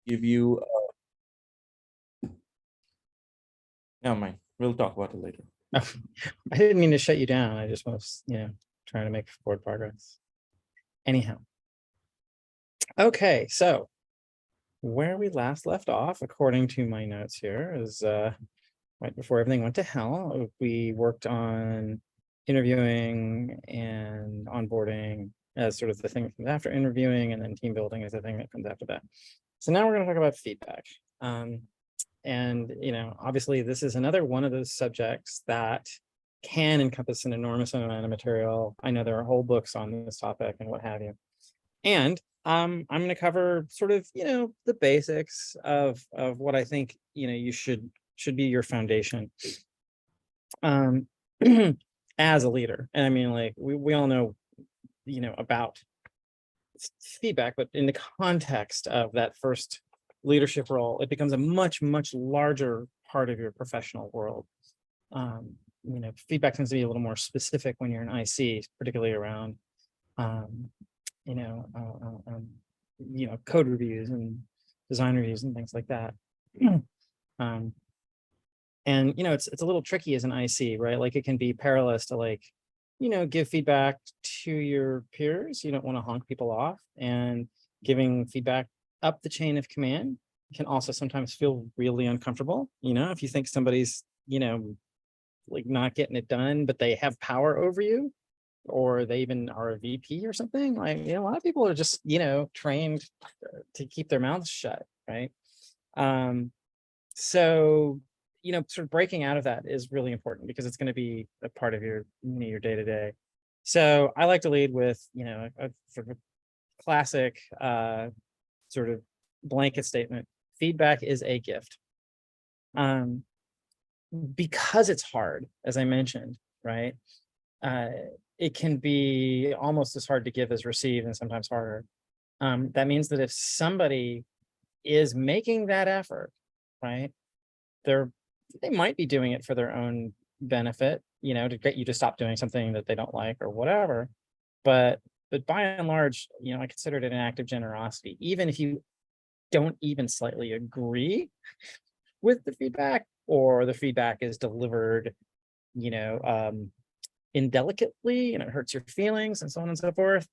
give you, never mind, we'll talk about it later. Oh, I didn't mean to shut you down. I just was, trying to make forward progress. Anyhow. Okay, so where we last left off, according to my notes here, is right before everything went to hell. We worked on interviewing and onboarding as sort of the thing that comes after interviewing, and then team building is the thing that comes after that. So now we're going to talk about feedback. And obviously this is another one of those subjects that can encompass an enormous amount of material. I know there are whole books on this topic and what have you. And I'm going to cover sort of, the basics of what I think, you should be your foundation as a leader. And I mean, like we all know, about feedback, but in the context of that first leadership role, it becomes a much, much larger part of your professional world. Feedback tends to be a little more specific when you're an IC, particularly around, code reviews and design reviews and things like that. And it's a little tricky as an IC, right? Like it can be perilous to give feedback to your peers. You don't want to honk people off, and giving feedback up the chain of command can also sometimes feel really uncomfortable. If you think somebody's, not getting it done, but they have power over you, or they even are a VP or something, a lot of people are just, trained to keep their mouths shut, right? So, sort of breaking out of that is really important because it's going to be a part of your, your day to day. So I like to lead with, a sort of classic sort of blanket statement. Feedback is a gift. Because it's hard, as I mentioned, right? It can be almost as hard to give as receive, and sometimes harder. That means that if somebody is making that effort, right, they might be doing it for their own benefit, to get you to stop doing something that they don't like or whatever. But by and large, I consider it an act of generosity, even if you don't even slightly agree with the feedback, or the feedback is delivered, indelicately, and it hurts your feelings and so on and so forth.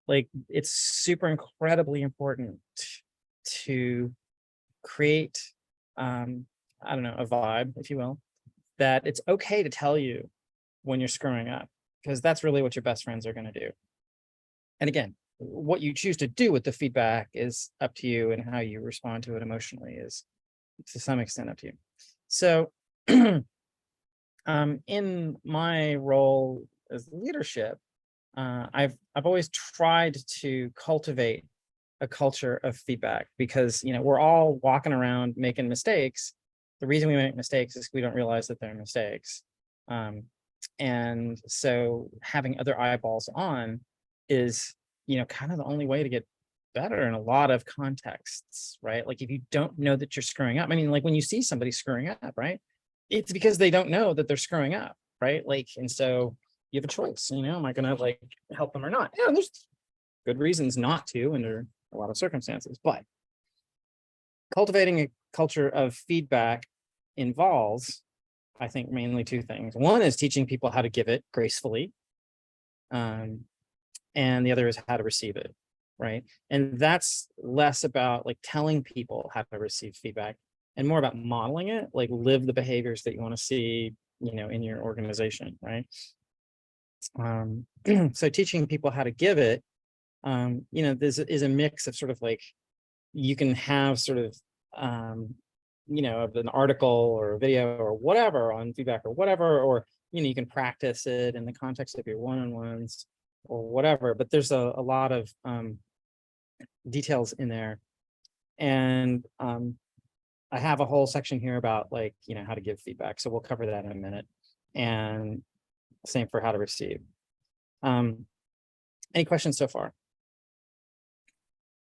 Like, it's super incredibly important to create, I don't know, a vibe, if you will, that it's okay to tell you when you're screwing up, because that's really what your best friends are going to do. And again, what you choose to do with the feedback is up to you, and how you respond to it emotionally is to some extent up to you. So in my role as leadership, I've always tried to cultivate a culture of feedback, because we're all walking around making mistakes. The reason we make mistakes is we don't realize that they're mistakes. And so having other eyeballs on is, kind of the only way to get better in a lot of contexts, right? Like if you don't know that you're screwing up, I mean, like when you see somebody screwing up, right, it's because they don't know that they're screwing up, right? Like, and so you have a choice, am I gonna help them or not? Yeah, there's good reasons not to under a lot of circumstances, but cultivating a culture of feedback involves, I think, mainly two things. One is teaching people how to give it gracefully, and the other is how to receive it, right? And that's less about telling people how to receive feedback and more about modeling it, live the behaviors that you want to see, in your organization, right? So teaching people how to give it, this is a mix of sort of you can have sort of, of an article or a video or whatever on feedback or whatever, or, you can practice it in the context of your one-on-ones or whatever, but there's a lot of details in there. And I have a whole section here about how to give feedback. So we'll cover that in a minute. And same for how to receive. Any questions so far?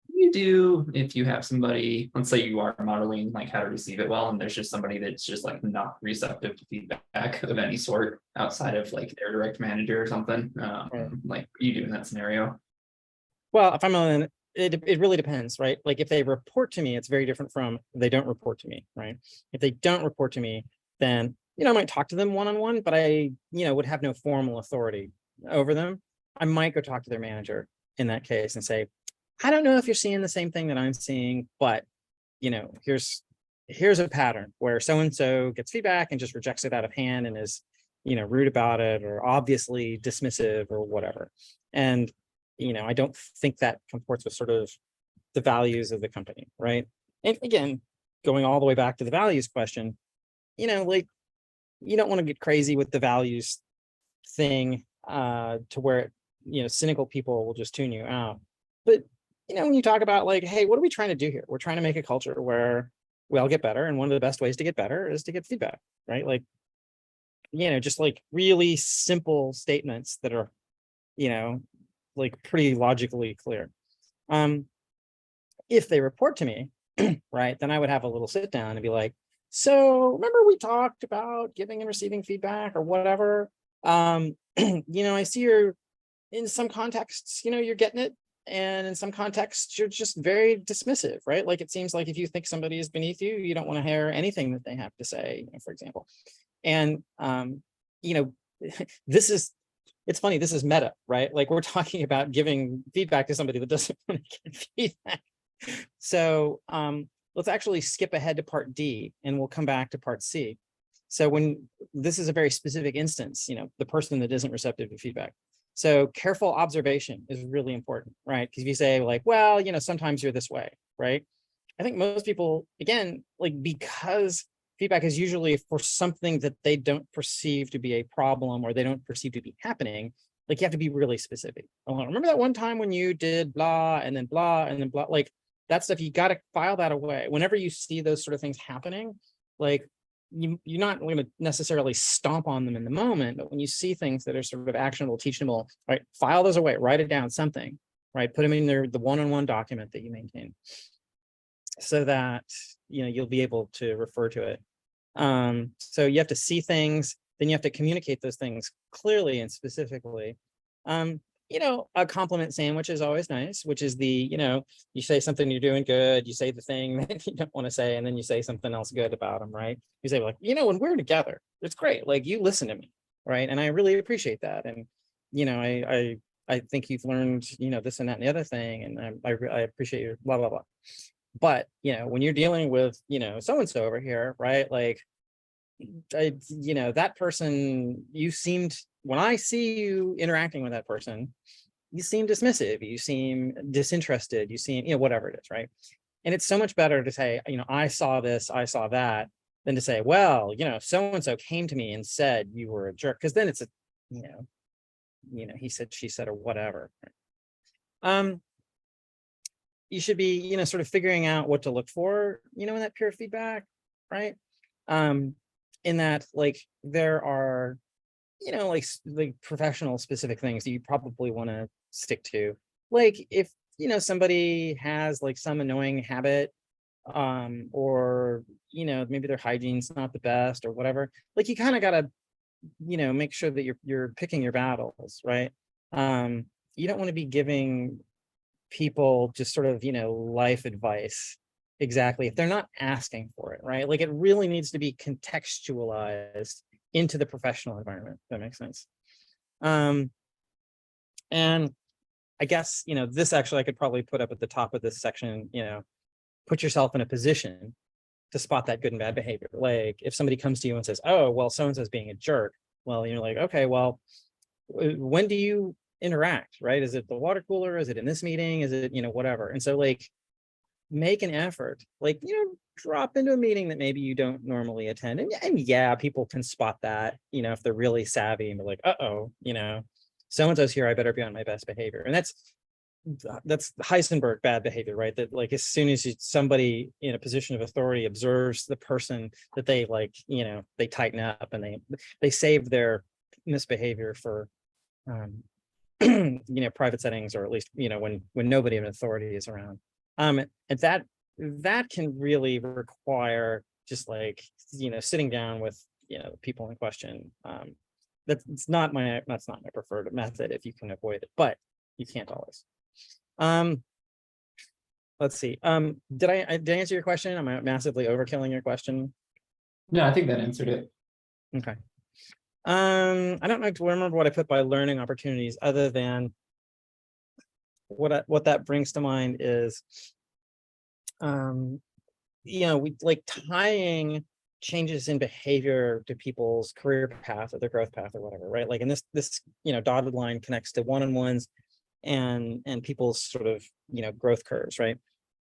You do if you have somebody, let's say you are modeling how to receive it well, and there's just somebody that's just not receptive to feedback of any sort outside of their direct manager or something. Right. You do in that scenario. Well, if I'm it really depends, right? Like if they report to me, it's very different from they don't report to me, right? If they don't report to me, then, I might talk to them one-on-one, but I, would have no formal authority over them. I might go talk to their manager in that case and say, I don't know if you're seeing the same thing that I'm seeing, but, here's a pattern where so-and-so gets feedback and just rejects it out of hand and is, rude about it or obviously dismissive or whatever. And, I don't think that comports with sort of the values of the company, right? And again, going all the way back to the values question, like you don't want to get crazy with the values thing to where, cynical people will just tune you out. But, when you talk about like, hey, what are we trying to do here? We're trying to make a culture where we all get better. And one of the best ways to get better is to get feedback, right? Like, just like really simple statements that are, like pretty logically clear. If they report to me, right, then I would have a little sit down and be like, so remember we talked about giving and receiving feedback or whatever. I see you're in some contexts, you're getting it. And in some contexts, you're just very dismissive, right? Like it seems like if you think somebody is beneath you, you don't want to hear anything that they have to say, for example. And this is, it's funny, this is meta, right? Like we're talking about giving feedback to somebody that doesn't want to get feedback. So let's actually skip ahead to part D and we'll come back to part C. So when this is a very specific instance, the person that isn't receptive to feedback. So careful observation is really important, right? Because if you say like, well, sometimes you're this way, right? I think most people, again, like because feedback is usually for something that they don't perceive to be a problem or they don't perceive to be happening, like you have to be really specific. Remember that one time when you did blah and then blah and then blah, like that stuff, you got to file that away. Whenever you see those sort of things happening, like you're not going to necessarily stomp on them in the moment, but when you see things that are sort of actionable, teachable, right, file those away, write it down, something, right, put them in the one-on-one document that you maintain so that, you'll be able to refer to it. So you have to see things, then you have to communicate those things clearly and specifically. A compliment sandwich is always nice, which is the, you say something you're doing good, you say the thing that you don't want to say, and then you say something else good about them, right? You say like, when we're together, it's great. Like you listen to me, right? And I really appreciate that. And, I think you've learned, this and that and the other thing, and I appreciate your blah, blah, blah. But, when you're dealing with, so-and-so over here, right? Like, that person, when I see you interacting with that person, you seem dismissive, you seem disinterested, you seem, whatever it is, right? And it's so much better to say, I saw this, I saw that, than to say, well, so-and-so came to me and said you were a jerk, because then it's a, he said, she said, or whatever. You should be, sort of figuring out what to look for, in that peer feedback, right? In that, like, there are, like professional specific things that you probably want to stick to. Like if, somebody has like some annoying habit, or, maybe their hygiene's not the best or whatever, like you kind of got to, make sure that you're picking your battles, right? You don't want to be giving people just sort of, life advice exactly if they're not asking for it, right? Like it really needs to be contextualized into the professional environment. If that makes sense. And I guess, this actually I could probably put up at the top of this section, put yourself in a position to spot that good and bad behavior. Like if somebody comes to you and says, oh, well, so-and-so is being a jerk. Well, you're like, okay, well, when do you interact, right? Is it the water cooler? Is it in this meeting? Is it, whatever? And so like, make an effort, like, drop into a meeting that maybe you don't normally attend. And yeah, people can spot that, if they're really savvy and they're like, uh-oh, so-and-so's here, I better be on my best behavior. And that's Heisenberg bad behavior, right? That like, as soon as somebody in a position of authority observes the person that they like, they tighten up and they save their misbehavior for, private settings, or at least, when nobody of authority is around. And that can really require just like, sitting down with, people in question. That's not my preferred method if you can avoid it, but you can't always. let's see. Did I answer your question? Am I massively overkilling your question? No, I think that answered it. Okay. I don't know to remember what I put by learning opportunities other than what that brings to mind is, we like tying changes in behavior to people's career path or their growth path or whatever, right? Like, and this dotted line connects to one-on-ones and people's sort of, growth curves, right?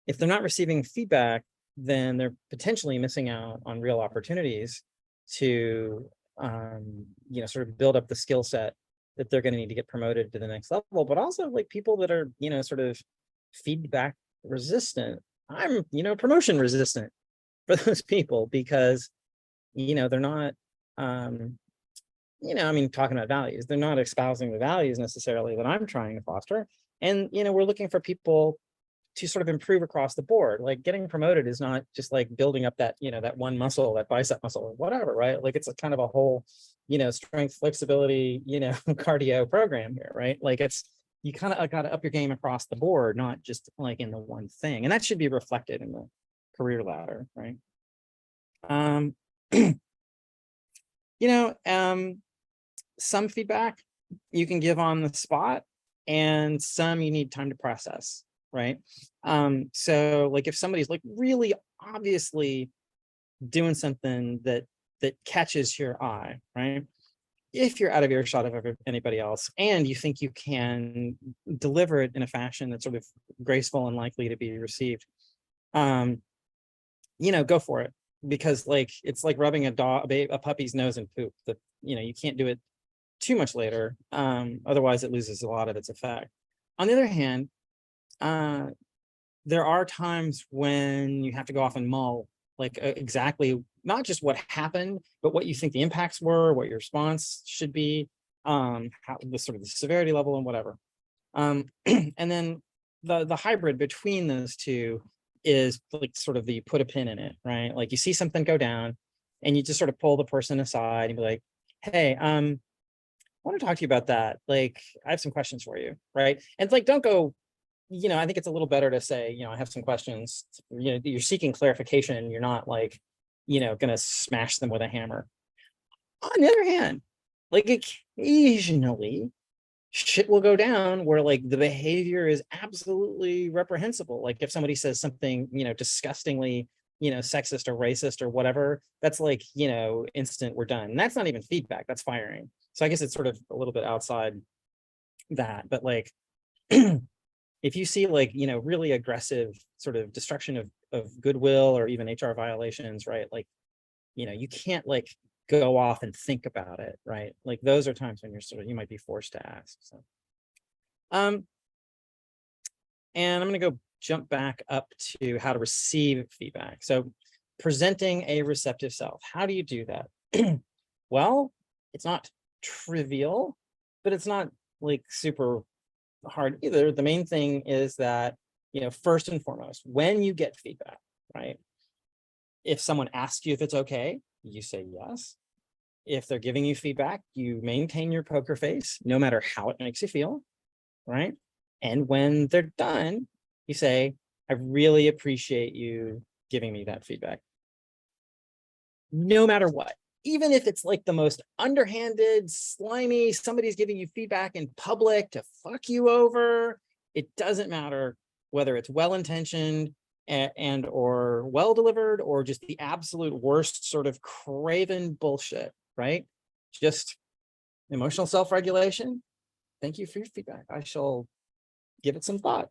If they're not receiving feedback, then they're potentially missing out on real opportunities to, sort of build up the skill set that they're going to need to get promoted to the next level. But also like people that are, sort of feedback resistant. I'm, promotion resistant for those people because, they're not, talking about values, they're not espousing the values necessarily that I'm trying to foster. And, we're looking for people to sort of improve across the board. Like getting promoted is not just like building up that, that one muscle, that bicep muscle or whatever, right? Like it's a kind of a whole, strength, flexibility, cardio program here, right? Like it's, you kind of got to up your game across the board, not just like in the one thing. And that should be reflected in the career ladder, right? Some feedback you can give on the spot and some you need time to process, right? So like if somebody's like really obviously doing something that catches your eye, right? If you're out of earshot of anybody else and you think you can deliver it in a fashion that's sort of graceful and likely to be received, go for it. Because like it's like rubbing a puppy's nose in poop. That you can't do it too much later, otherwise it loses a lot of its effect. On the other hand, there are times when you have to go off and mull like exactly not just what happened, but what you think the impacts were, what your response should be, how the sort of the severity level and whatever. And then the hybrid between those two is like sort of the put a pin in it, right? Like you see something go down and you just sort of pull the person aside and be like, hey, I want to talk to you about that. Like, I have some questions for you, right? And like, don't go, I think it's a little better to say, I have some questions, you're seeking clarification and you're not like, gonna smash them with a hammer. On the other hand, like occasionally shit will go down where like the behavior is absolutely reprehensible. Like if somebody says something, disgustingly, sexist or racist or whatever, that's like, instant, we're done. And that's not even feedback, that's firing. So I guess it's sort of a little bit outside that, but like, if you see like, really aggressive sort of destruction of goodwill or even HR violations, right? Like, you can't like go off and think about it, right? Like those are times when you might be forced to ask. So, and I'm going to go jump back up to how to receive feedback. So presenting a receptive self, how do you do that? Well, it's not trivial, but it's not like super hard either. The main thing is that, first and foremost, when you get feedback, right? If someone asks you if it's okay, you say yes. If they're giving you feedback, you maintain your poker face, no matter how it makes you feel, right? And when they're done, you say, I really appreciate you giving me that feedback. No matter what, even if it's like the most underhanded, slimy, somebody's giving you feedback in public to fuck you over, it doesn't matter whether it's well-intentioned and or well-delivered or just the absolute worst sort of craven bullshit, right? Just emotional self-regulation. Thank you for your feedback. I shall give it some thought.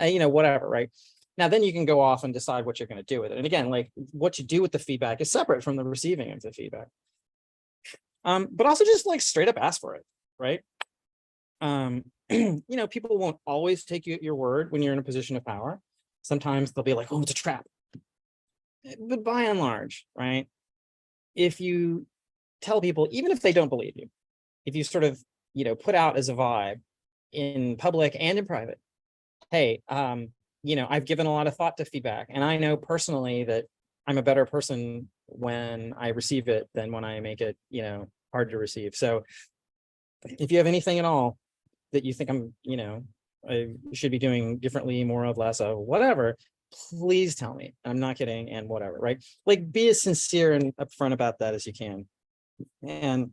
Whatever, right? Now, then you can go off and decide what you're going to do with it. And again, like what you do with the feedback is separate from the receiving of the feedback. But also just like straight up ask for it, right? People won't always take you at your word when you're in a position of power. Sometimes they'll be like, oh, it's a trap. But by and large, right? If you tell people, even if they don't believe you, if you sort of, put out as a vibe in public and in private, hey, I've given a lot of thought to feedback, and I know personally that I'm a better person when I receive it than when I make it, hard to receive. So if you have anything at all that you think I'm, I should be doing differently, more of, less of, whatever, please tell me. I'm not kidding, and whatever, right? Like, be as sincere and upfront about that as you can. And,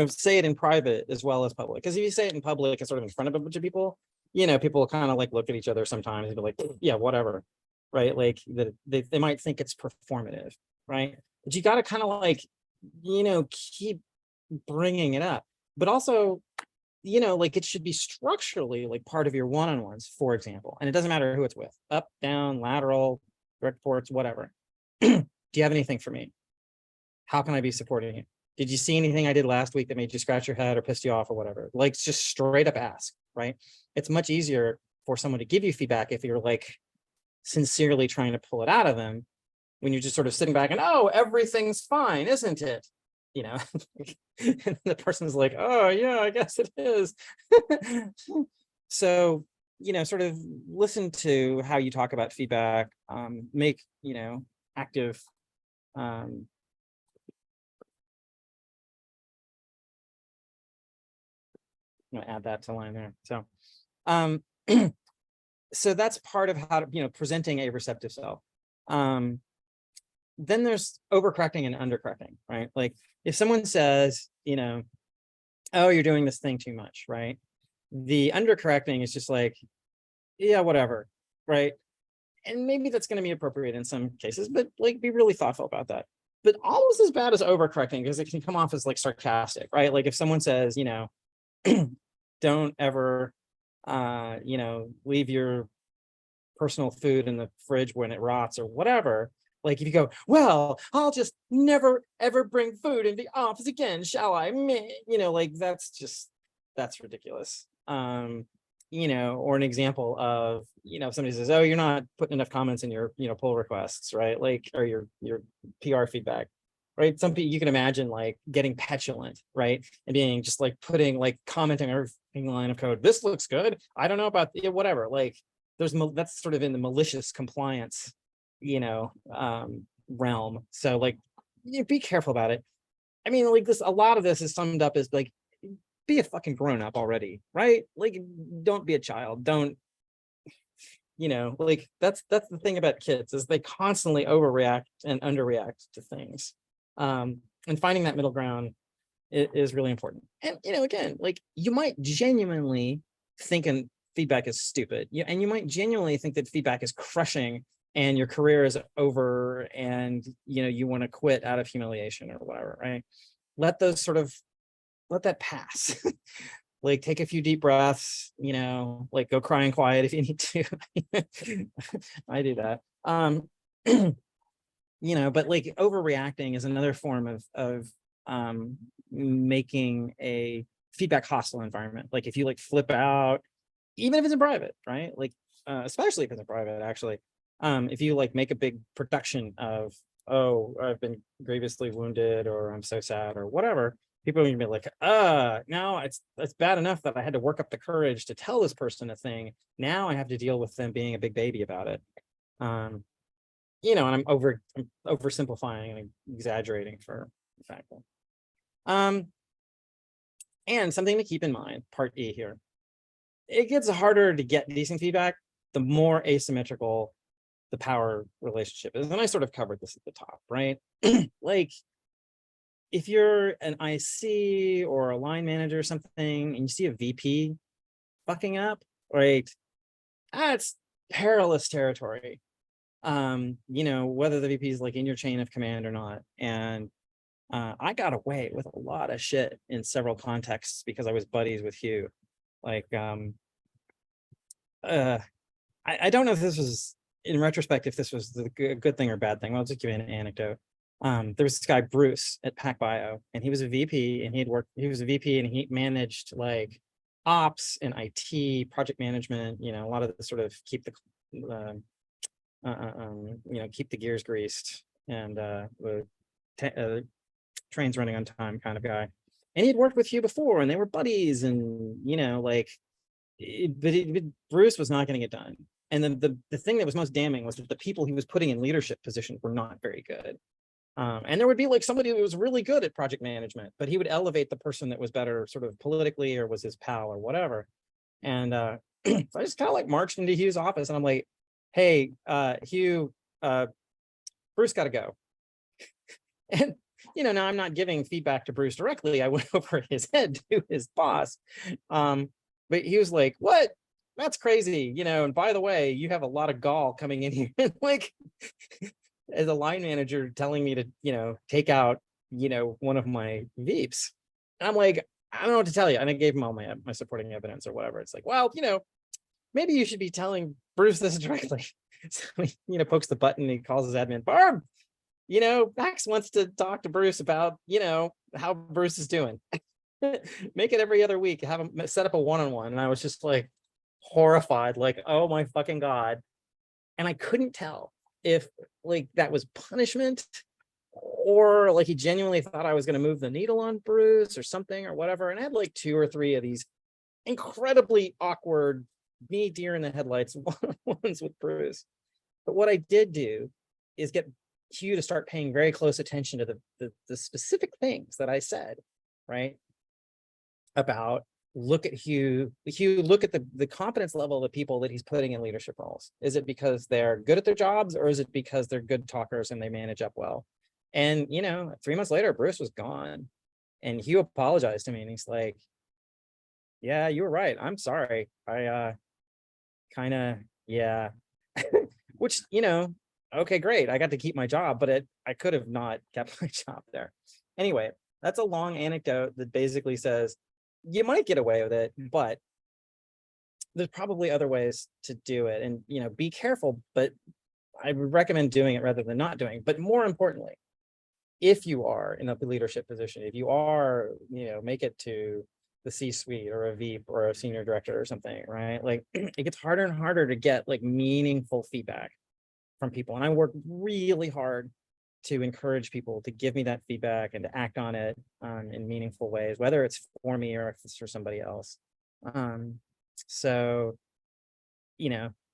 say it in private as well as public. Because if you say it in public and sort of in front of a bunch of people, people kind of like look at each other sometimes and be like, yeah, whatever, right? Like that they might think it's performative, right? But you got to kind of like, keep bringing it up. But also, like, it should be structurally like part of your one-on-ones, for example. And it doesn't matter who it's with, up, down, lateral, direct reports, whatever. Do you have anything for me? How can I be supporting you? Did you see anything I did last week that made you scratch your head or pissed you off or whatever? Like, just straight up ask, right? It's much easier for someone to give you feedback if you're like sincerely trying to pull it out of them, when you're just sort of sitting back and, oh, everything's fine, isn't it? And the person's like, oh yeah, I guess it is. So, sort of listen to how you talk about feedback, make, active, I'm gonna add that to line there. So, so that's part of how to, presenting a receptive self. Then there's overcorrecting and undercorrecting, right? Like, if someone says, oh, you're doing this thing too much, right? The undercorrecting is just like, yeah, whatever, right? And maybe that's going to be appropriate in some cases, but like, be really thoughtful about that. But almost as bad as overcorrecting, because it can come off as like sarcastic, right? Like, if someone says, don't ever, leave your personal food in the fridge when it rots or whatever. Like, if you go, well, I'll just never ever bring food in the office again, shall I? Like, that's ridiculous. Or an example of, if somebody says, oh, you're not putting enough comments in your, pull requests, right? Like, or your PR feedback, right? Some people, you can imagine like getting petulant, right? And being just like commenting on every line of code. This looks good. I don't know about whatever. Like, that's sort of in the malicious compliance, realm. So like, be careful about it. I mean, like, a lot of this is summed up as like, be a fucking grown up already, right? Like, don't be a child. Don't, like, that's the thing about kids, is they constantly overreact and underreact to things. And finding that middle ground is really important. And, again, like, you might genuinely think feedback is stupid. And you might genuinely think that feedback is crushing and your career is over and, you want to quit out of humiliation or whatever, right? Let that pass. Like, take a few deep breaths, like, go cry in quiet if you need to. I do that. But like, overreacting is another form of making a feedback hostile environment. Like, if you like flip out, even if it's in private, right? Like, especially if it's in private, actually, if you like make a big production of, oh, I've been grievously wounded, or I'm so sad, or whatever, people are gonna be like, now it's bad enough that I had to work up the courage to tell this person a thing. Now I have to deal with them being a big baby about it. And I'm oversimplifying and exaggerating for example. And something to keep in mind, part E here, it gets harder to get decent feedback the more asymmetrical the power relationship is. And I sort of covered this at the top, right? Like, if you're an IC or a line manager or something, and you see a VP fucking up, right? That's perilous territory. Whether the VP is like in your chain of command or not. And I got away with a lot of shit in several contexts because I was buddies with Hugh. Like, I don't know if this was, in retrospect, if this was the good thing or bad thing. I'll just give you an anecdote. There was this guy, Bruce, at PacBio, and he was a VP, and he was a VP and he managed like ops and IT, project management, a lot of the sort of keep the gears greased and trains running on time kind of guy. And he'd worked with Hugh before, and they were buddies, and but Bruce was not getting it done. And then the thing that was most damning was that the people he was putting in leadership positions were not very good. And there would be like somebody who was really good at project management, but he would elevate the person that was better sort of politically, or was his pal or whatever. And So I just kind of like marched into Hugh's office and I'm like, hey, Hugh, Bruce got to go. And, now I'm not giving feedback to Bruce directly. I went over his head to his boss. But he was like, what? That's crazy. And by the way, you have a lot of gall coming in here. Like, as a line manager telling me to, take out, one of my VEEPs. And I'm like, I don't know what to tell you. And I gave him all my supporting evidence or whatever. It's like, well, maybe you should be telling Bruce this directly. So he, pokes the button, he calls his admin, Barb, Max wants to talk to Bruce about, how Bruce is doing. Make it every other week, have him set up a one-on-one. And I was just like horrified, like, oh my fucking God. And I couldn't tell if like that was punishment or like he genuinely thought I was going to move the needle on Bruce or something or whatever. And I had like 2 or 3 of these incredibly awkward, me deer in the headlights one-on-ones with Bruce. But what I did do is get Hugh to start paying very close attention to the specific things that I said, right? About look at Hugh, look at the competence level of the people that he's putting in leadership roles. Is it because they're good at their jobs or is it because they're good talkers and they manage up well? And, 3 months later, Bruce was gone and Hugh apologized to me and he's like, yeah, you were right. I'm sorry. I kind of, yeah, which, okay, great. I got to keep my job, but I could have not kept my job there. Anyway, that's a long anecdote that basically says you might get away with it, but there's probably other ways to do it. And, be careful, but I would recommend doing it rather than not doing it. But more importantly, if you are in a leadership position, if you are, make it to the C-suite or a VP or a senior director or something, right? Like it gets harder and harder to get like meaningful feedback from people. And I work really hard to encourage people to give me that feedback and to act on it in meaningful ways, whether it's for me or if it's for somebody else. So,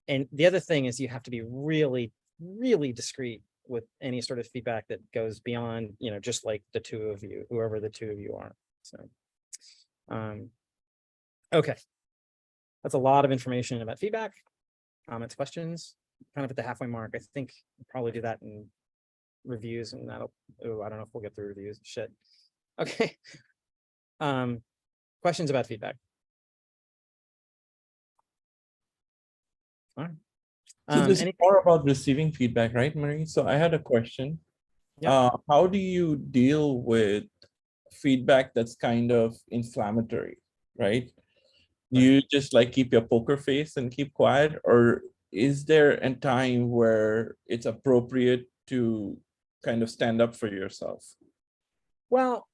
and the other thing is you have to be really, really discreet with any sort of feedback that goes beyond, just like the 2 of you, whoever the 2 of you are. So, okay. That's a lot of information about feedback, comments, questions, kind of at the halfway mark. I think we'll probably do that in reviews and that'll, I don't know if we'll get through reviews. Shit. Okay. Questions about feedback. All right. So this is more about receiving feedback, right, Marie? So I had a question. Yeah. How do you deal with feedback that's kind of inflammatory, right? You just like keep your poker face and keep quiet, or is there a time where it's appropriate to kind of stand up for yourself? Well,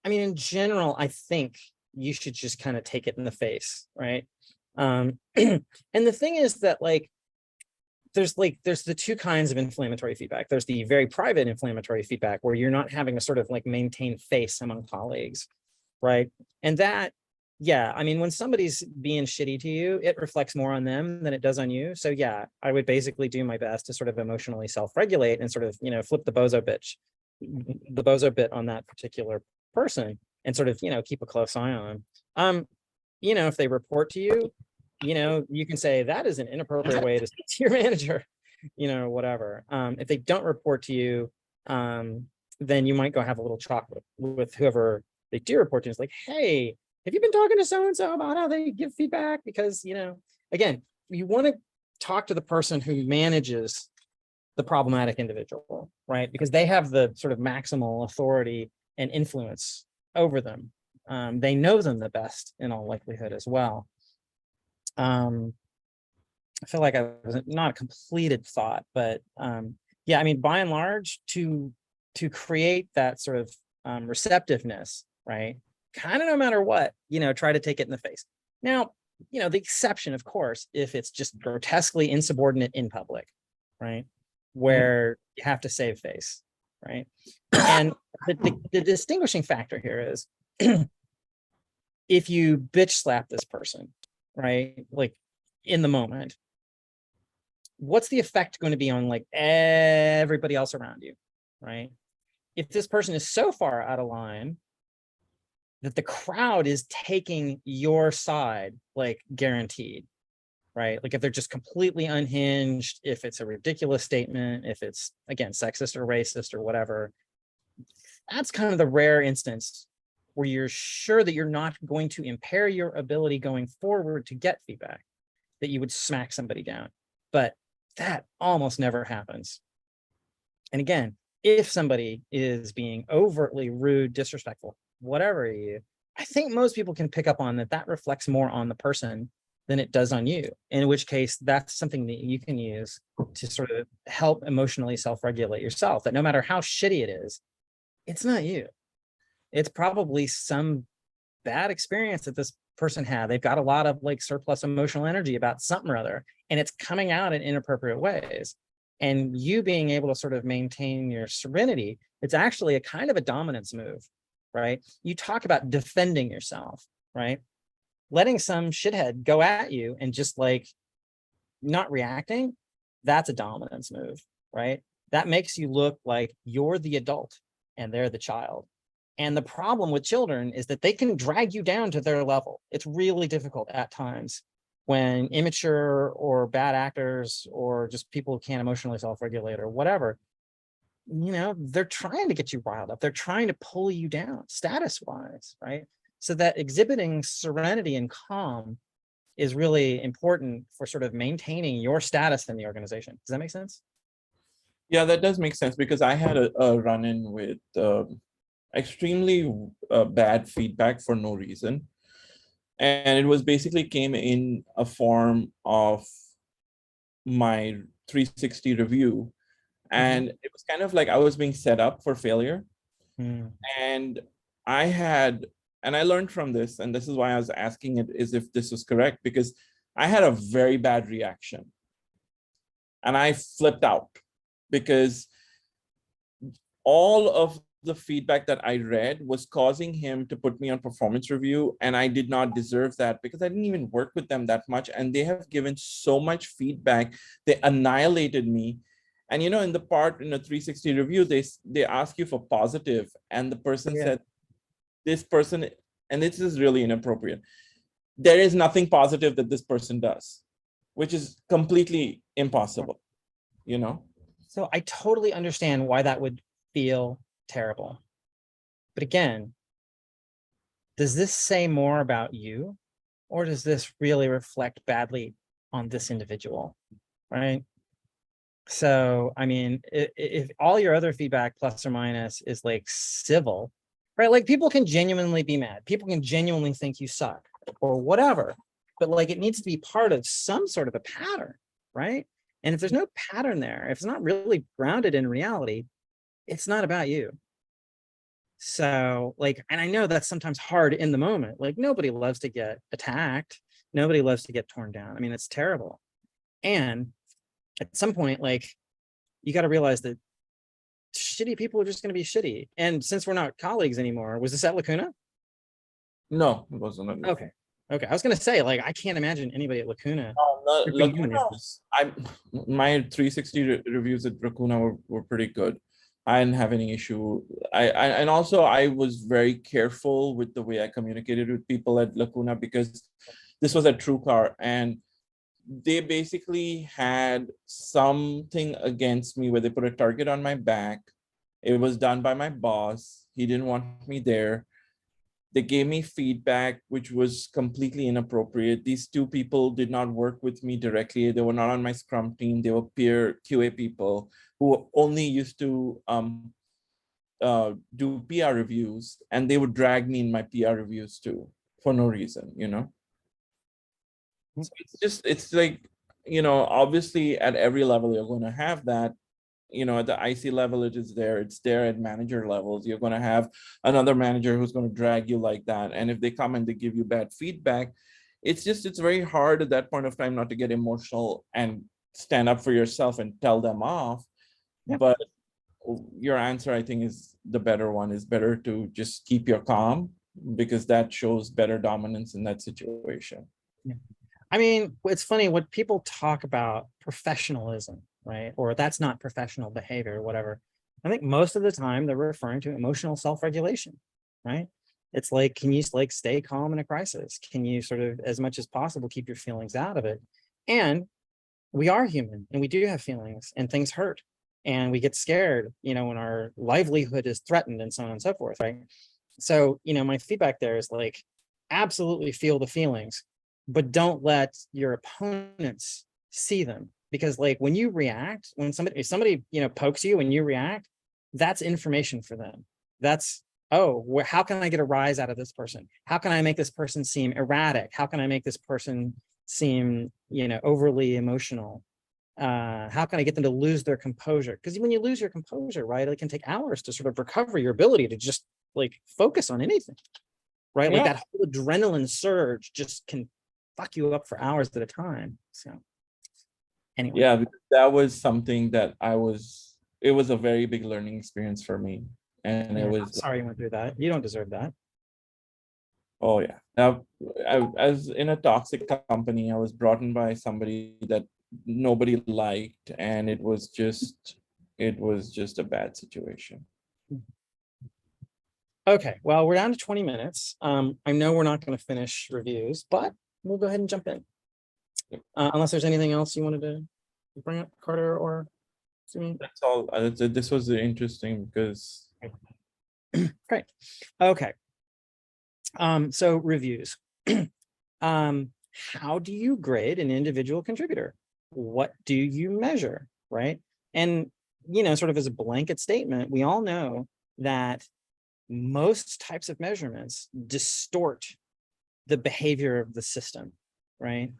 I mean, in general, I think you should just kind of take it in the face, right? And the thing is that there's the 2 kinds of inflammatory feedback. There's the very private inflammatory feedback where you're not having to sort of like maintain face among colleagues, right? And that, yeah, I mean, when somebody's being shitty to you, it reflects more on them than it does on you. So yeah, I would basically do my best to sort of emotionally self-regulate and sort of, flip the bozo bit on that particular person and sort of, keep a close eye on them. If they report to you, you can say that is an inappropriate way to speak to your manager, whatever. If they don't report to you, then you might go have a little talk with whoever they do report to. It's like, hey, have you been talking to so-and-so about how they give feedback? Because, again, you want to talk to the person who manages the problematic individual, right? Because they have the sort of maximal authority and influence over them. They know them the best in all likelihood as well. I feel like I was not a completed thought, but yeah, I mean, by and large, to create that sort of receptiveness, right? Kind of no matter what, try to take it in the face. Now, the exception, of course, if it's just grotesquely insubordinate in public, right? Where you have to save face, right? And the distinguishing factor here is if you bitch slap this person, right? Like in the moment, what's the effect going to be on like everybody else around you, right? If this person is so far out of line that the crowd is taking your side, like guaranteed, right? Like if they're just completely unhinged, if it's a ridiculous statement, if it's, again, sexist or racist or whatever, that's kind of the rare instance where you're sure that you're not going to impair your ability going forward to get feedback, that you would smack somebody down. But that almost never happens. And again, if somebody is being overtly rude, disrespectful, whatever you, I think most people can pick up on that that reflects more on the person than it does on you. In which case, that's something that you can use to sort of help emotionally self-regulate yourself, that no matter how shitty it is, it's not you. It's probably some bad experience that this person had. They've got a lot of like surplus emotional energy about something or other, and it's coming out in inappropriate ways. And you being able to sort of maintain your serenity, it's actually a kind of a dominance move, right? You talk about defending yourself, right? Letting some shithead go at you and just like not reacting, that's a dominance move, right? That makes you look like you're the adult and they're the child. And the problem with children is that they can drag you down to their level. It's really difficult at times when immature or bad actors or just people who can't emotionally self-regulate or whatever, you know, they're trying to get you riled up. They're trying to pull you down status-wise, right? So that exhibiting serenity and calm is really important for sort of maintaining your status in the organization. Does that make sense? Yeah, that does make sense, because I had a run-in with extremely bad feedback for no reason. And it was basically came in a form of my 360 review. And it was kind of like I was being set up for failure. Mm. And I learned from this, and this is why I was asking it, is if this was correct, because I had a very bad reaction. And I flipped out because all of the feedback that I read was causing him to put me on performance review, and I did not deserve that because I didn't even work with them that much, and they have given so much feedback. They annihilated me. And you know, in the part in a 360 review, they ask you for positive, and the person said, this person, and this is really inappropriate, there is nothing positive that this person does, which is completely impossible, you know? So I totally understand why that would feel terrible. But again, does this say more about you, or does this really reflect badly on this individual, right? So, I mean, if all your other feedback plus or minus is like civil, right? Like people can genuinely be mad. People can genuinely think you suck or whatever, but like it needs to be part of some sort of a pattern, right? And if there's no pattern there, if it's not really grounded in reality, it's not about you. So like, and I know that's sometimes hard in the moment. Like nobody loves to get attacked. Nobody loves to get torn down. I mean, it's terrible. And at some point, like you got to realize that shitty people are just going to be shitty. And since we're not colleagues anymore, was this at Lacuna? No, it wasn't. Okay. Okay. I was going to say, like, I can't imagine anybody at Lacuna. Lacuna, my 360 reviews at Lacuna were pretty good. I didn't have any issue. And also I was very careful with the way I communicated with people at Lacuna, because this was a TrueCar, and they basically had something against me where they put a target on my back. It was done by my boss. He didn't want me there. They gave me feedback which was completely inappropriate. These two people did not work with me directly. They were not on my Scrum team. They were peer QA people who only used to do PR reviews, and they would drag me in my PR reviews too for no reason, you know? So it's like, you know, obviously at every level you're going to have that. You know, at the IC level, it's there at manager levels. You're going to have another manager who's going to drag you like that. And if they come and they give you bad feedback, it's very hard at that point of time not to get emotional and stand up for yourself and tell them off. Yep. But your answer, I think, is the better one. Is better to just keep your calm, because that shows better dominance in that situation. Yeah. I mean, it's funny when people talk about professionalism, right? Or that's not professional behavior or whatever. I think most of the time they're referring to emotional self-regulation, right? It's like, can you like stay calm in a crisis? Can you sort of, as much as possible, keep your feelings out of it? And we are human and we do have feelings and things hurt and we get scared, when our livelihood is threatened and so on and so forth, right? So, my feedback there is like, absolutely feel the feelings, but don't let your opponents see them. Because like when you react, if somebody, pokes you and you react, that's information for them. That's, oh, how can I get a rise out of this person? How can I make this person seem erratic? How can I make this person seem, overly emotional? How can I get them to lose their composure? Because when you lose your composure, right, it can take hours to sort of recover your ability to just like focus on anything, right? Like Yeah. that whole adrenaline surge just can fuck you up for hours at a time. So anyway. Yeah, because that was something that it was a very big learning experience for me. And Yeah, it I'm was, sorry you went through that. You don't deserve that. oh yeah. Now, as in a toxic company, I was brought in by somebody that nobody liked, and it was just a bad situation. Okay, well, we're down to 20 minutes. I know we're not going to finish reviews, but we'll go ahead and jump in. Yep. Unless there's anything else you wanted to bring up, Carter or Sumi? That's all. This was interesting because Great. Okay. So reviews. How do you grade an individual contributor? What do you measure, right? And, sort of as a blanket statement, we all know that most types of measurements distort the behavior of the system, right?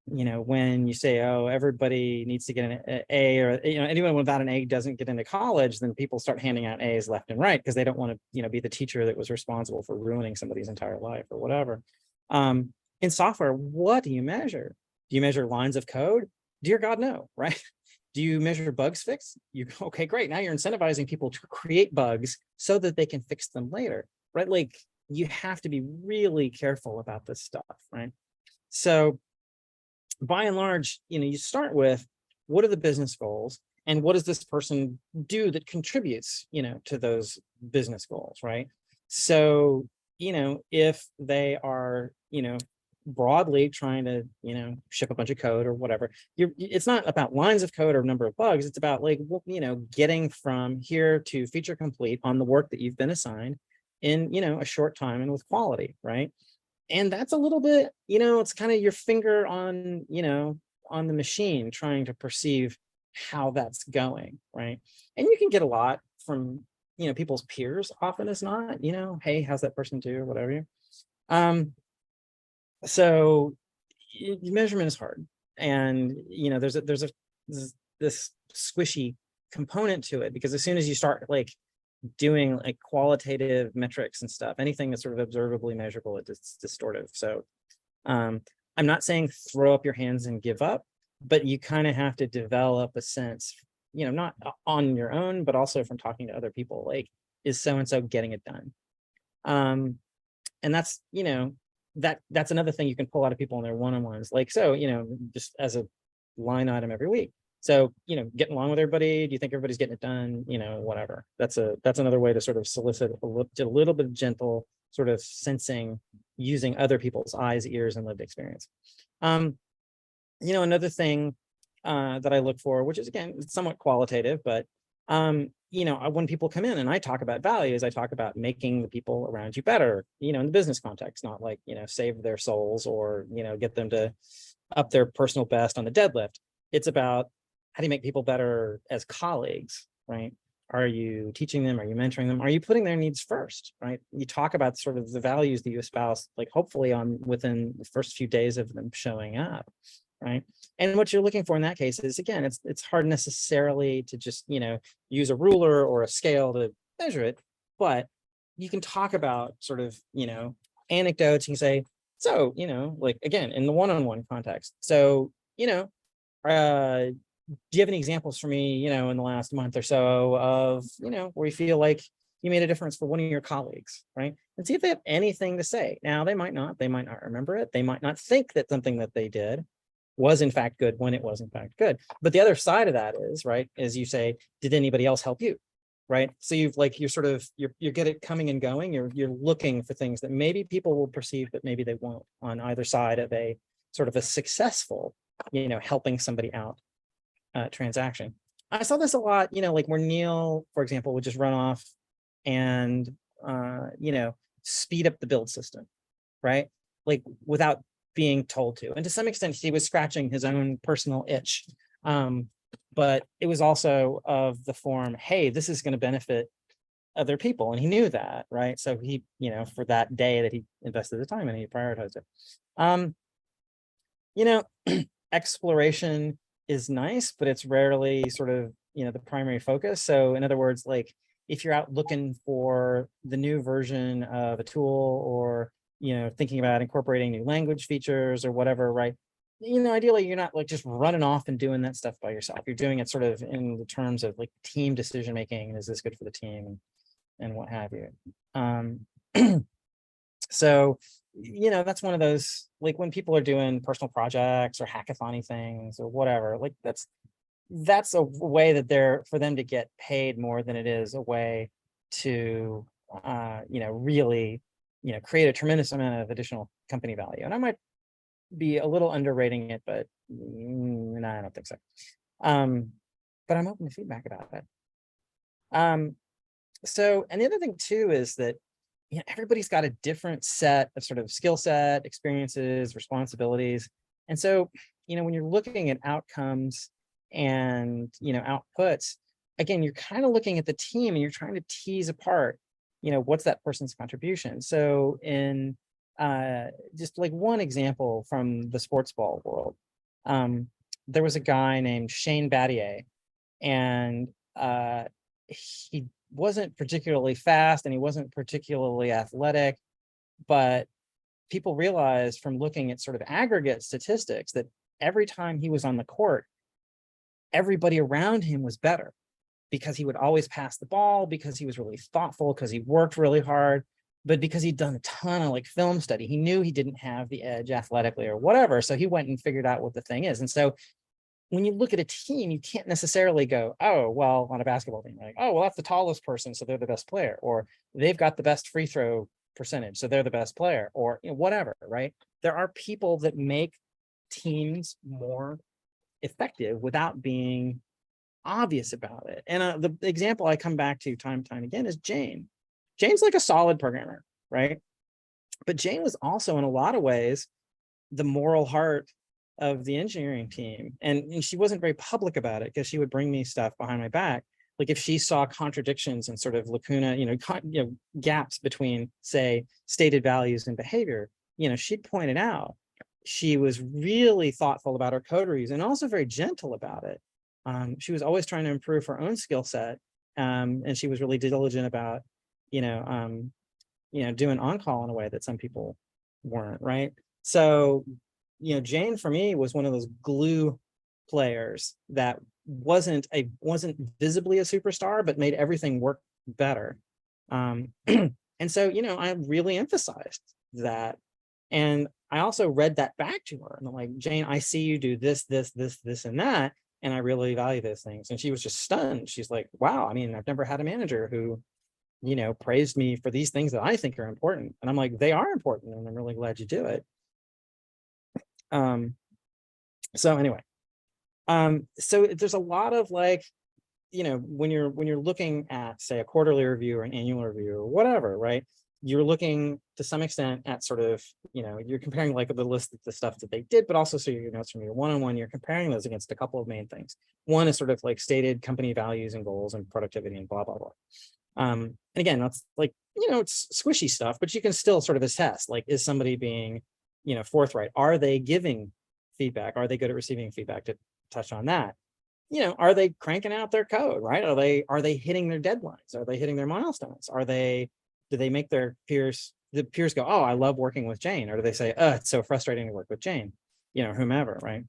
When you say, oh, everybody needs to get an A, or, anyone without an A doesn't get into college, then people start handing out A's left and right because they don't want to, be the teacher that was responsible for ruining somebody's entire life or whatever. In software, what do you measure? Do you measure lines of code? Dear God, no, right? Do you measure bugs fixed? Okay, great. Now you're incentivizing people to create bugs so that they can fix them later, right? Like you have to be really careful about this stuff, right? So by and large, you start with what are the business goals and what does this person do that contributes, to those business goals, right? So, if they are, broadly trying to, ship a bunch of code or whatever, it's not about lines of code or number of bugs. It's about like, getting from here to feature complete on the work that you've been assigned in, a short time and with quality, right? And that's a little bit, it's kind of your finger on, on the machine trying to perceive how that's going, right? And you can get a lot from, people's peers often as not, hey, how's that person do or whatever. So measurement is hard. And, there's this squishy component to it, because as soon as you start like doing like qualitative metrics and stuff, anything that's sort of observably measurable, it's distortive. So I'm not saying throw up your hands and give up, but you kind of have to develop a sense, not on your own, but also from talking to other people, like, is so-and-so getting it done? And that's, that's another thing you can pull out of people in their one-on-ones, like, so, just as a line item every week. So, getting along with everybody, do you think everybody's getting it done? Whatever. That's another way to sort of solicit a little bit of gentle sort of sensing using other people's eyes, ears, and lived experience. Another thing that I look for, which is again, it's somewhat qualitative, but when people come in and I talk about values, I talk about making the people around you better, in the business context, not like, save their souls or, get them to up their personal best on the deadlift. It's about how do you make people better as colleagues, right? Are you teaching them? Are you mentoring them? Are you putting their needs first, right? You talk about sort of the values that you espouse, like hopefully within the first few days of them showing up, right? And what you're looking for in that case is, again, it's hard necessarily to just, use a ruler or a scale to measure it, but you can talk about sort of, anecdotes. You can say, so, like, again, in the one-on-one context. So, do you have any examples for me, in the last month or so of, where you feel like you made a difference for one of your colleagues, right? And see if they have anything to say. Now, they might not remember it. They might not think that something that they did was in fact good when it was in fact good. But the other side of that is, right, is you say, did anybody else help you? Right. So you're good at coming and going. You're looking for things that maybe people will perceive, but maybe they won't, on either side of a sort of a successful helping somebody out transaction. I saw this a lot, like where Neil, for example, would just run off and, speed up the build system, right? Like without being told to. And to some extent, he was scratching his own personal itch. But it was also of the form, hey, this is going to benefit other people. And he knew that, right? So he, for that day that he invested the time and he prioritized it. Exploration is nice, but it's rarely sort of, the primary focus. So in other words, like if you're out looking for the new version of a tool or, thinking about incorporating new language features or whatever, right? Ideally you're not like just running off and doing that stuff by yourself. You're doing it sort of in the terms of like team decision making. And is this good for the team and what have you? So, that's one of those, like when people are doing personal projects or hackathon things or whatever, like that's a way that for them to get paid more than it is a way to, really, create a tremendous amount of additional company value. And I might be a little underrating it, but no, I don't think so. But I'm open to feedback about it. So, and the other thing too is that everybody's got a different set of sort of skill set, experiences, responsibilities. And so, when you're looking at outcomes and, outputs, again, you're kind of looking at the team and you're trying to tease apart, what's that person's contribution. So in just like one example from the sports ball world, there was a guy named Shane Battier, and he wasn't particularly fast and he wasn't particularly athletic, but people realized from looking at sort of aggregate statistics that every time he was on the court, everybody around him was better because he would always pass the ball, because he was really thoughtful, because he worked really hard, but because he'd done a ton of like film study. He knew he didn't have the edge athletically or whatever. So he went and figured out what the thing is. And so when you look at a team, you can't necessarily go, oh, well, on a basketball team, like, oh, well, that's the tallest person, so they're the best player, or they've got the best free throw percentage, so they're the best player, or whatever, right? There are people that make teams more effective without being obvious about it. And the example I come back to time and time again is Jane. Jane's like a solid programmer, right? But Jane was also in a lot of ways the moral heart of the engineering team. And she wasn't very public about it because she would bring me stuff behind my back. Like if she saw contradictions and sort of lacuna, gaps between, say, stated values and behavior, she'd point it out. She was really thoughtful about her code reviews and also very gentle about it. She was always trying to improve her own skill set. And she was really diligent about, doing on-call in a way that some people weren't, right? So, Jane for me was one of those glue players that wasn't visibly a superstar, but made everything work better. And so, I really emphasized that. And I also read that back to her. And I'm like, Jane, I see you do this, this, this, this, and that. And I really value those things. And she was just stunned. She's like, wow, I mean, I've never had a manager who, praised me for these things that I think are important. And I'm like, they are important. And I'm really glad you do it. So anyway, so there's a lot of like, when you're looking at, say, a quarterly review or an annual review or whatever, right? You're looking to some extent at sort of, you're comparing like the list of the stuff that they did, but also so your notes from your one-on-one, you're comparing those against a couple of main things. One is sort of like stated company values and goals and productivity and blah, blah, blah. And again, that's like, it's squishy stuff, but you can still sort of assess, like, is somebody being, forthright? Are they giving feedback? Are they good at receiving feedback? To touch on that, are they cranking out their code, right? Are they hitting their deadlines? Are they hitting their milestones? Do they make the peers go, oh, I love working with Jane? Or do they say, oh, it's so frustrating to work with Jane, whomever, right?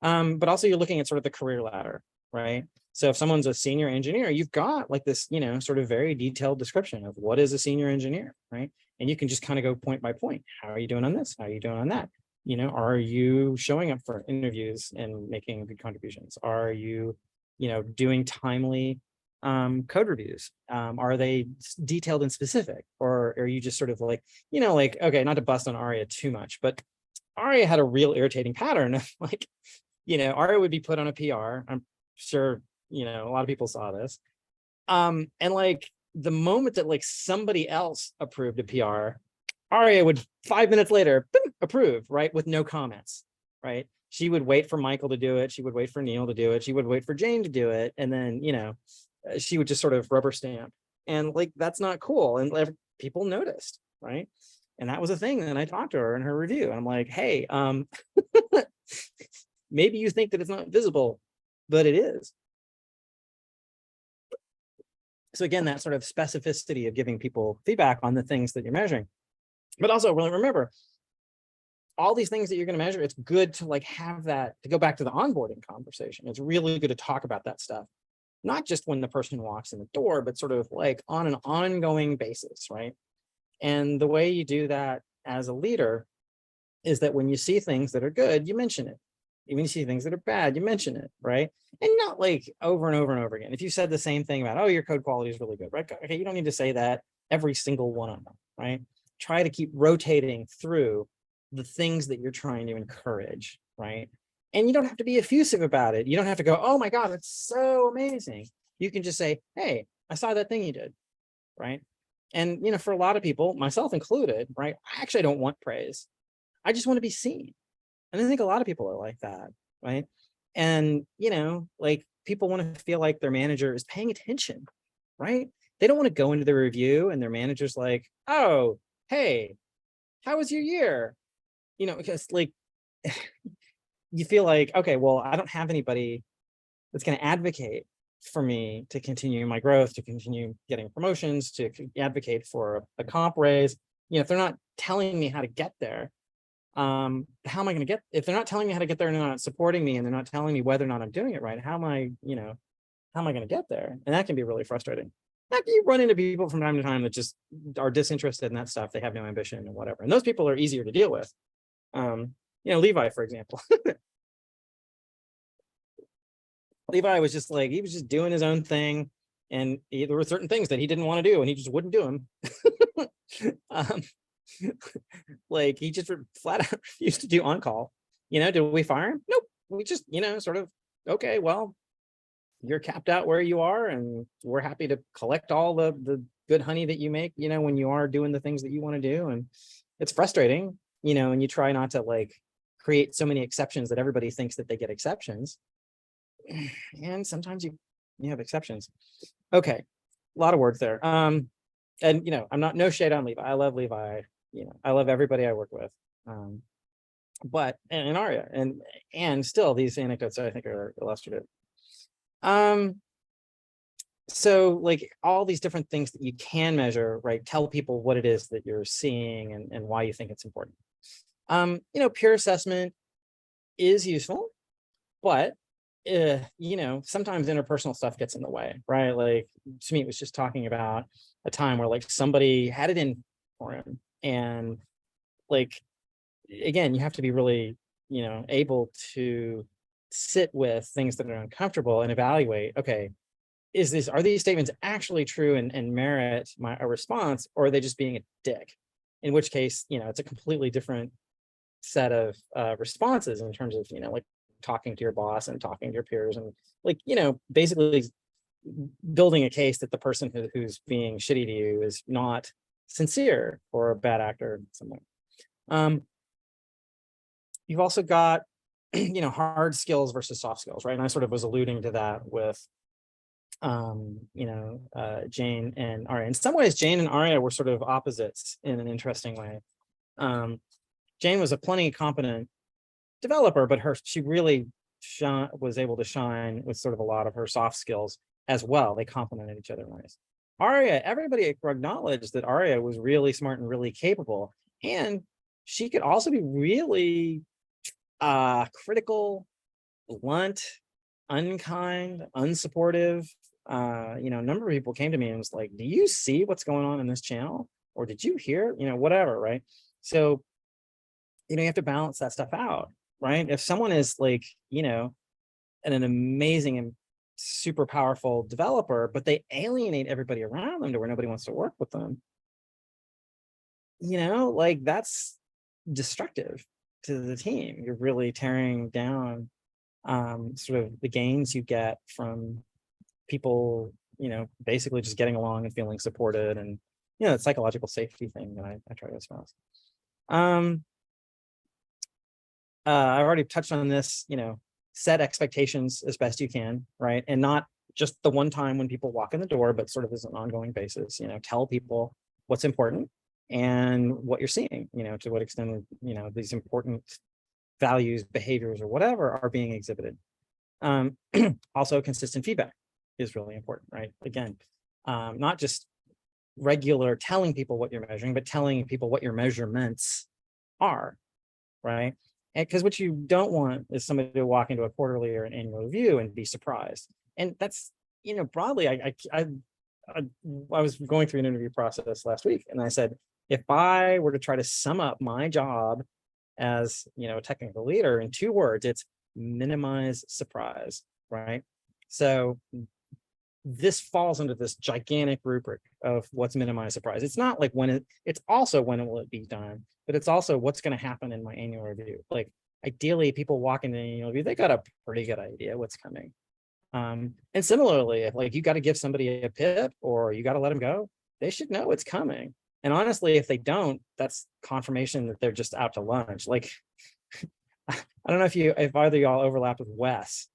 But also you're looking at sort of the career ladder, right? So if someone's a senior engineer, you've got like this, sort of very detailed description of what is a senior engineer, right? And you can just kind of go point by point. How are you doing on this? How are you doing on that? Are you showing up for interviews and making good contributions? Are you, doing timely code reviews? Are they detailed and specific? Or are you just sort of like, okay, not to bust on Aria too much, but Aria had a real irritating pattern of like, Aria would be put on a PR. I'm sure, a lot of people saw this. And like the moment that like somebody else approved a PR, Aria would 5 minutes later boom, approve, right? With no comments, right? She would wait for Michael to do it. She would wait for Neil to do it. She would wait for Jane to do it. And then, she would just sort of rubber stamp. And like, that's not cool. And people noticed, right? And that was a thing. And I talked to her in her review. And I'm like, hey, maybe you think that it's not visible, but it is. So again, that sort of specificity of giving people feedback on the things that you're measuring. But also really remember, all these things that you're going to measure, it's good to like have that, to go back to the onboarding conversation. It's really good to talk about that stuff, not just when the person walks in the door, but sort of like on an ongoing basis, right? And the way you do that as a leader is that when you see things that are good, you mention it. Even you see things that are bad, you mention it, right? And not like over and over and over again. If you said the same thing about, oh, your code quality is really good, right? Okay, you don't need to say that every single one of them, right? Try to keep rotating through the things that you're trying to encourage, right? And you don't have to be effusive about it. You don't have to go, oh my God, it's so amazing. You can just say, hey, I saw that thing you did, right? And, for a lot of people, myself included, right? I actually don't want praise. I just want to be seen. And I think a lot of people are like that, right? And, like people want to feel like their manager is paying attention, right? They don't want to go into the review and their manager's like, oh, hey, how was your year? Because like, you feel like, okay, well, I don't have anybody that's going to advocate for me to continue my growth, to continue getting promotions, to advocate for a comp raise. If they're not telling me how to get there, how am I going to get, if they're not telling me how to get there and they're not supporting me and they're not telling me whether or not I'm doing it right, how am I going to get there? And that can be really frustrating. After you run into people from time to time that just are disinterested in that stuff, they have no ambition and whatever. And those people are easier to deal with. Levi, for example. Levi was just like, he was just doing his own thing. And there were certain things that he didn't want to do and he just wouldn't do them. Like he just flat out refused to do on-call. Did we fire him? Nope. We just, sort of, okay, well, you're capped out where you are and we're happy to collect all the good honey that you make, when you are doing the things that you want to do. And it's frustrating, and you try not to like create so many exceptions that everybody thinks that they get exceptions. And sometimes you have exceptions. Okay. A lot of words there. And I'm not, no shade on Levi. I love Levi. I love everybody I work with. But and Aria and still these anecdotes I think are illustrative. So like all these different things that you can measure, right? Tell people what it is that you're seeing and why you think it's important. Peer assessment is useful, but sometimes interpersonal stuff gets in the way, right? Like Smeet was just talking about a time where like somebody had it in for him. And like, again, you have to be really, able to sit with things that are uncomfortable and evaluate, okay, are these statements actually true and merit a response, or are they just being a dick? In which case, it's a completely different set of responses in terms of, like talking to your boss and talking to your peers and like, basically building a case that the person who's being shitty to you is not sincere or a bad actor somewhere. You've also got, hard skills versus soft skills, right? And I sort of was alluding to that with, Jane and Aria. In some ways, Jane and Aria were sort of opposites in an interesting way. Jane was a plenty competent developer, but she really was able to shine with sort of a lot of her soft skills as well. They complemented each other nice. Aria, everybody acknowledged that Aria was really smart and really capable, and she could also be really critical, blunt, unkind, unsupportive. A number of people came to me and was like, do you see what's going on in this channel? Or did you hear, whatever, right? So, you have to balance that stuff out, right? If someone is like, an amazing and super powerful developer, but they alienate everybody around them to where nobody wants to work with them, like that's destructive to the team. You're really tearing down sort of the gains you get from people, basically just getting along and feeling supported, and the psychological safety thing that I try to espouse. I've already touched on this, set expectations as best you can, right? And not just the one time when people walk in the door, but sort of as an ongoing basis, tell people what's important and what you're seeing, to what extent, these important values, behaviors, or whatever are being exhibited. Also, consistent feedback is really important, right? Again, not just regular telling people what you're measuring, but telling people what your measurements are, right? And because what you don't want is somebody to walk into a quarterly or an annual review and be surprised. And that's, broadly, I was going through an interview process last week, and I said, if I were to try to sum up my job as, a technical leader in 2 words, it's minimize surprise, right? So this falls under this gigantic rubric of what's minimize surprise. It's not like it's also when will it be done, but it's also what's going to happen in my annual review. Like ideally, people walk into the annual review, they got a pretty good idea what's coming. And similarly, if like you got to give somebody a pip or you got to let them go, they should know it's coming. And honestly, if they don't, that's confirmation that they're just out to lunch. Like, I don't know if either of y'all overlapped with Wes.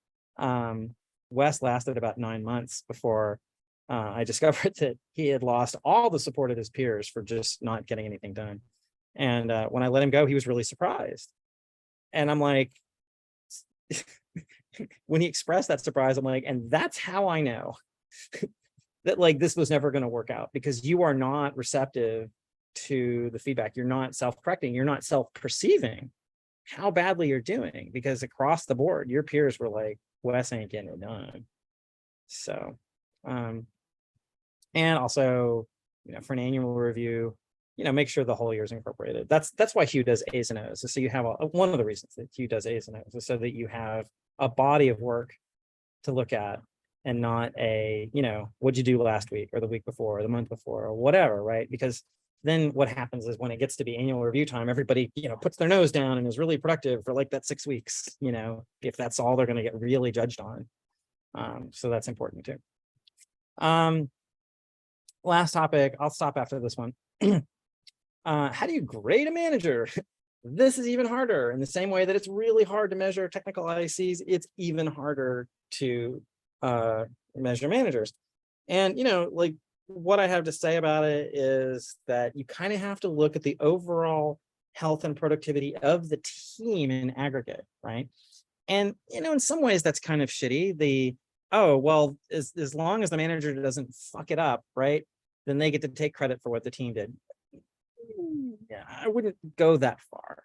Wes lasted about 9 months before I discovered that he had lost all the support of his peers for just not getting anything done. And when I let him go, he was really surprised. And I'm like, when he expressed that surprise, I'm like, and that's how I know that like this was never going to work out, because you are not receptive to the feedback. You're not self-correcting. You're not self-perceiving how badly you're doing, because across the board, your peers were like, Wes ain't getting it done. So, and also, for an annual review, make sure the whole year is incorporated. That's why Hugh does A's and O's. So you have one of the reasons that Hugh does A's and O's is so that you have a body of work to look at, and not a, what'd you do last week or the week before or the month before or whatever, right? Because then what happens is when it gets to be annual review time, everybody, puts their nose down and is really productive for like that 6 weeks, if that's all they're going to get really judged on. So that's important too. Last topic, I'll stop after this one. How do you grade a manager? This is even harder. In the same way that it's really hard to measure technical ICs, it's even harder to measure managers. And, like what I have to say about it is that you kind of have to look at the overall health and productivity of the team in aggregate, right? And, in some ways that's kind of shitty. As long as the manager doesn't fuck it up, right, then they get to take credit for what the team did. Yeah, I wouldn't go that far.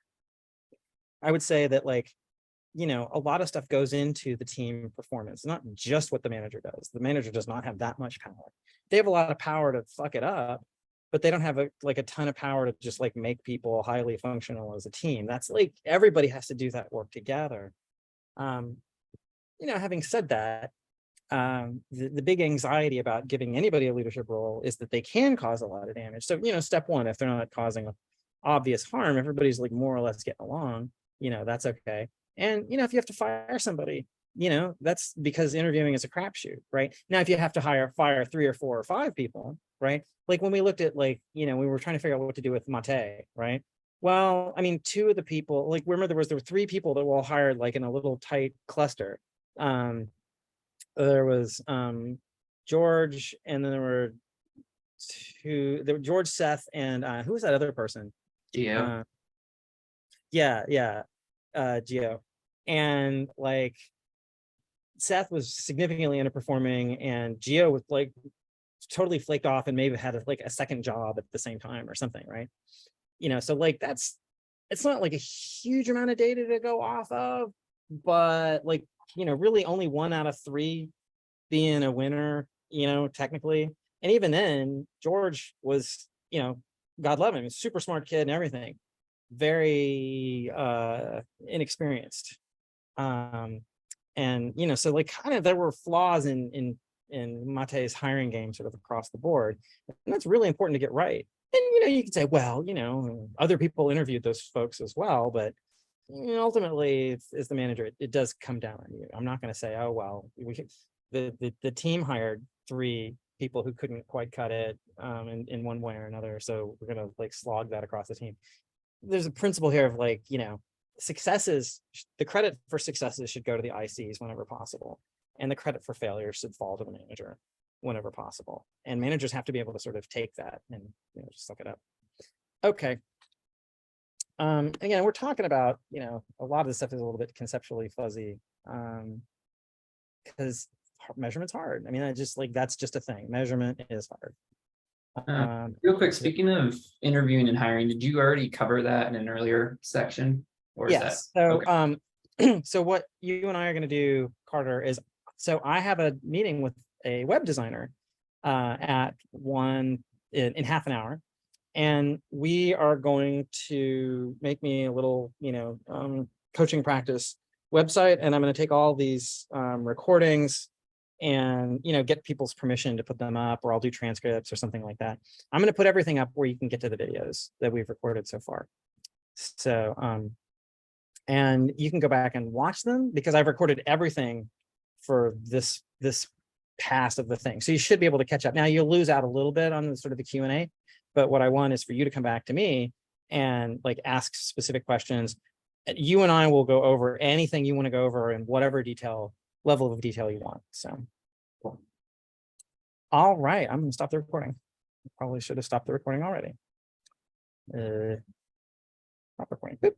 I would say that a lot of stuff goes into the team performance, not just what the manager does. The manager does not have that much power. They have a lot of power to fuck it up, but they don't have a ton of power to just make people highly functional as a team. That's everybody has to do that work together. Having said that, the big anxiety about giving anybody a leadership role is that they can cause a lot of damage. So, step one, if they're not causing obvious harm, everybody's more or less getting along, that's okay. And, if you have to fire somebody, that's because interviewing is a crapshoot, right? Now, if you have to fire 3 or 4 or 5 people, right? Like when we looked at we were trying to figure out what to do with Mate, right? Well, I mean, 2 of the people, remember there were 3 people that were all hired in a little tight cluster. There was George, and then there were 2. There were George, Seth, and who was that other person? Gio. Gio. And Seth was significantly underperforming, and Gio was totally flaked off and maybe had a second job at the same time or something, right? So it's not a huge amount of data to go off of, but really only 1 out of 3 being a winner, technically. And even then, George was, God love him, he's a super smart kid and everything, very inexperienced. And so kind of there were flaws in Mate's hiring game sort of across the board, and that's really important to get right. And you can say, well, other people interviewed those folks as well, but ultimately, as the manager, it does come down on you. I'm not gonna say, oh, well, the team hired 3 people who couldn't quite cut it in one way or another, so we're gonna like slog that across the team. There's a principle here of like, successes, the credit for successes should go to the ICs whenever possible. And the credit for failure should fall to the manager whenever possible. And managers have to be able to sort of take that and just suck it up. Okay. Again, we're talking about, a lot of this stuff is a little bit conceptually fuzzy. Because measurement's hard. I mean, that's just a thing. Measurement is hard. Real quick, speaking of interviewing and hiring, did you already cover that in an earlier section? Or is Yes. that So, so what you and I are going to do, Carter, is so I have a meeting with a web designer at 1 in half an hour, and we are going to make me a little, coaching practice website, and I'm going to take all these recordings and get people's permission to put them up, or I'll do transcripts or something like that. I'm going to put everything up where you can get to the videos that we've recorded so far. So and you can go back and watch them because I've recorded everything for this past of the thing. So you should be able to catch up. Now you'll lose out a little bit on the sort of the Q&A, but what I want is for you to come back to me and like ask specific questions. You and I will go over anything you want to go over in whatever level of detail you want. So, cool. All right, I'm going to stop the recording. Probably should have stopped the recording already. Stop recording. Boop.